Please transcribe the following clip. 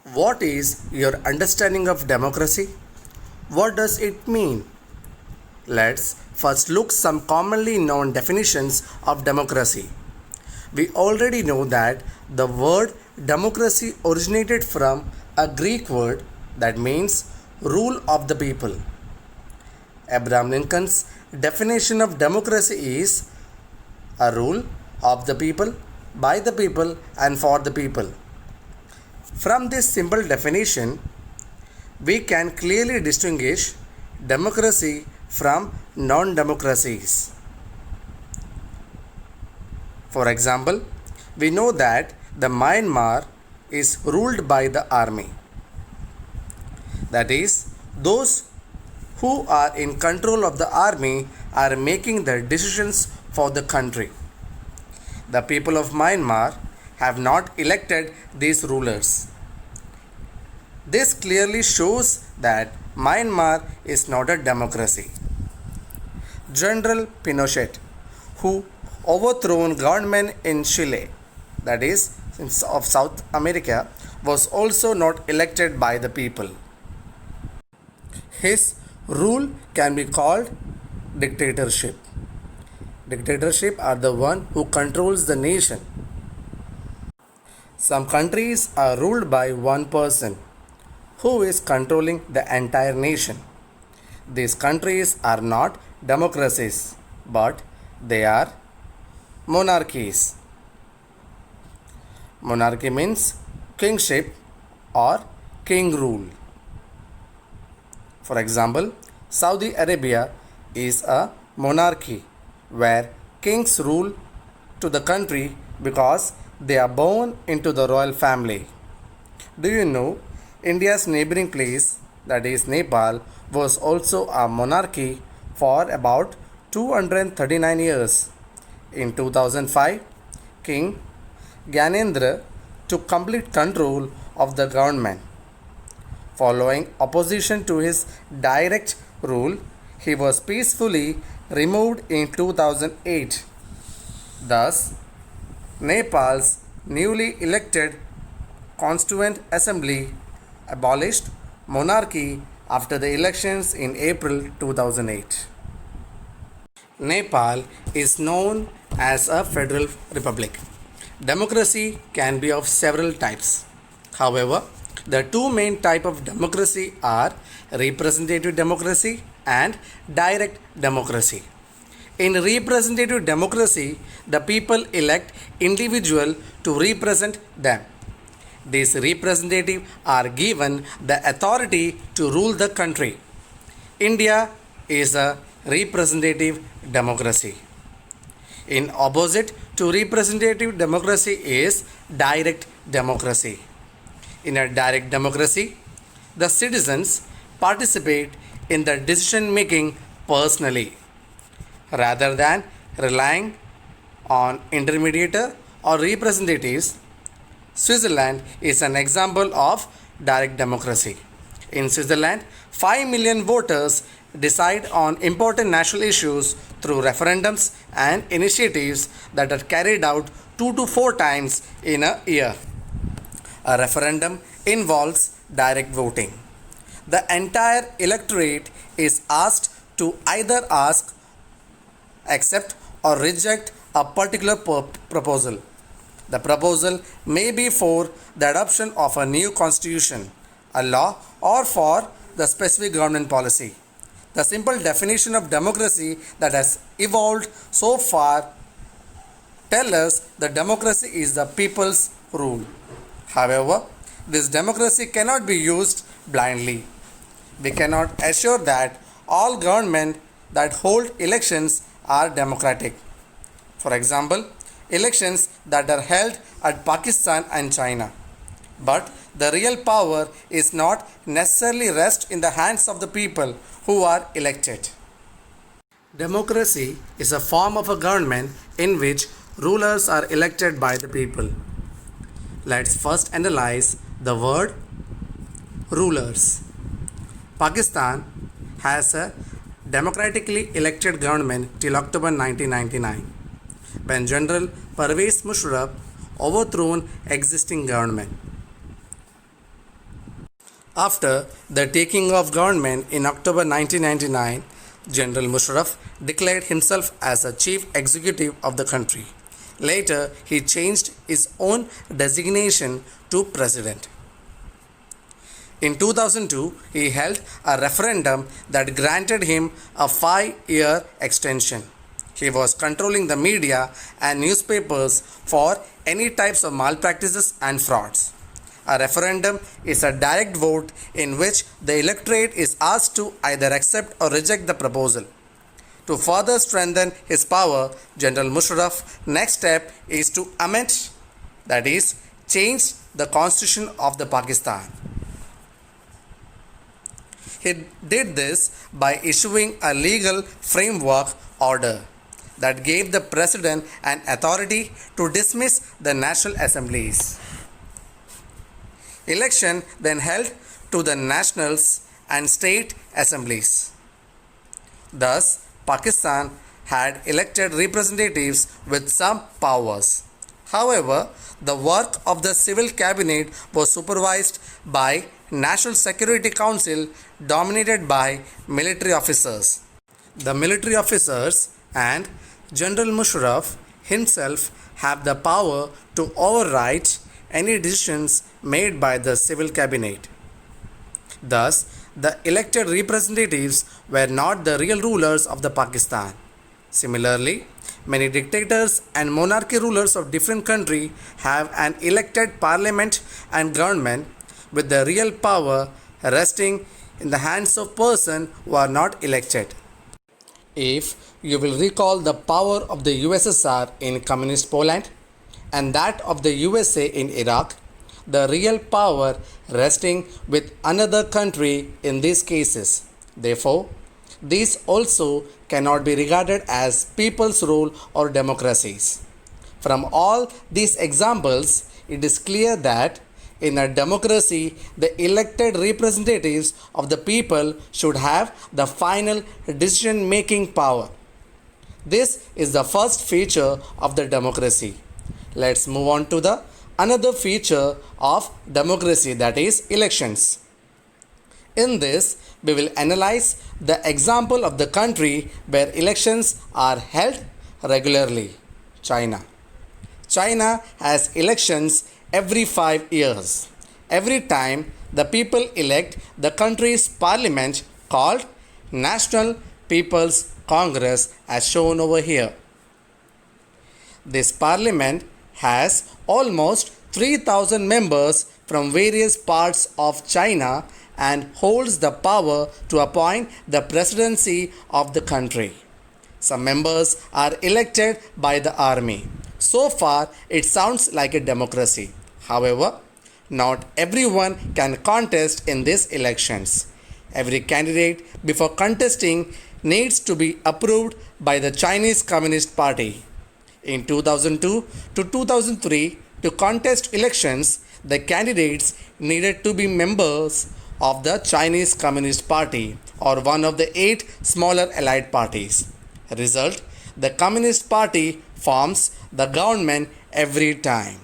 What is your understanding of democracy? What does it mean? Let's first look some commonly known definitions of democracy. We already know that the word democracy originated from a Greek word that means rule of the people. Abraham Lincoln's definition of democracy is a rule of the people, by the people, and for the people. From this simple definition, we can clearly distinguish democracy from non democracies. For example, we know that the Myanmar is ruled by the army. That is, those who are in control of the army are making the decisions for the country. The people of Myanmar have not elected these rulers. This clearly shows that Myanmar is not a democracy. General Pinochet, who overthrown government in Chile, that is of South America, was also not elected by the people. His rule can be called dictatorship. Dictatorship are the one who controls the nation. Some countries are ruled by one person who is controlling the entire nation. These countries are not democracies, but they are monarchies. Monarchy means kingship or king rule. For example, Saudi Arabia is a monarchy where kings rule to the country because they are born into the royal family. Do you know India's neighboring place, that is Nepal, was also a monarchy for about 239 years. In 2005, King Gyanendra took complete control of the government. Following opposition to his direct rule, he was peacefully removed in 2008. Thus, Nepal's newly elected Constituent Assembly abolished monarchy after the elections in April 2008. Nepal is known as a federal republic. Democracy can be of several types. However, the two main types of democracy are representative democracy and direct democracy. In representative democracy, the people elect individuals to represent them. These representatives are given the authority to rule the country. India is a representative democracy. In opposite to representative democracy is direct democracy. In a direct democracy, the citizens participate in the decision making personally rather than relying on intermediator or representatives. Switzerland is an example of direct democracy. In Switzerland, 5 million voters decide on important national issues through referendums and initiatives that are carried out 2 to 4 times in a year. A referendum involves direct voting. The entire electorate is asked to either accept or reject a particular proposal. The proposal may be for the adoption of a new constitution, a law, or for the specific government policy. The simple definition of democracy that has evolved so far tell us that democracy is the people's rule. However, this democracy cannot be used blindly. We cannot assure that all governments that hold elections are democratic. For example, elections that are held at Pakistan and China. But the real power is not necessarily rest in the hands of the people who are elected. Democracy is a form of a government in which rulers are elected by the people. Let's first analyze the word rulers. Pakistan has a democratically elected government till October 1999, when General Pervez Musharraf overthrew existing government. After the taking of government in October 1999, General Musharraf declared himself as the chief executive of the country. Later, he changed his own designation to president. In 2002, he held a referendum that granted him a 5-year extension. He was controlling the media and newspapers for any types of malpractices and frauds. A referendum is a direct vote in which the electorate is asked to either accept or reject the proposal. To further strengthen his power, General Musharraf's next step is to amend, that is, change the constitution of the Pakistan. He did this by issuing a legal framework order that gave the president an authority to dismiss the national assemblies. Election then held to the nationals and state assemblies. Thus, Pakistan had elected representatives with some powers. However, the work of the civil cabinet was supervised by National Security Council dominated by military officers. The military officers and General Musharraf himself have the power to override any decisions made by the civil cabinet. Thus, the elected representatives were not the real rulers of the Pakistan. Similarly, many dictators and monarchy rulers of different countries have an elected parliament and government with the real power resting in the hands of persons who are not elected. If you will recall the power of the USSR in communist Poland and that of the USA in Iraq, the real power resting with another country in these cases. Therefore, these also cannot be regarded as people's rule or democracies. From all these examples, it is clear that in a democracy, the elected representatives of the people should have the final decision making power. This is the first feature of the democracy. Let's move on to the another feature of democracy, that is elections. In this, we will analyze the example of the country where elections are held regularly, China. China has elections every 5 years. Every time the people elect the country's parliament called National People's Congress as shown over here. This parliament has almost 3,000 members from various parts of China and holds the power to appoint the presidency of the country. Some members are elected by the army. So far, it sounds like a democracy. However, not everyone can contest in these elections. Every candidate before contesting needs to be approved by the Chinese Communist Party. In 2002 to 2003, to contest elections, the candidates needed to be members of the Chinese Communist Party or one of the 8 smaller allied parties. Result, the Communist Party forms the government every time.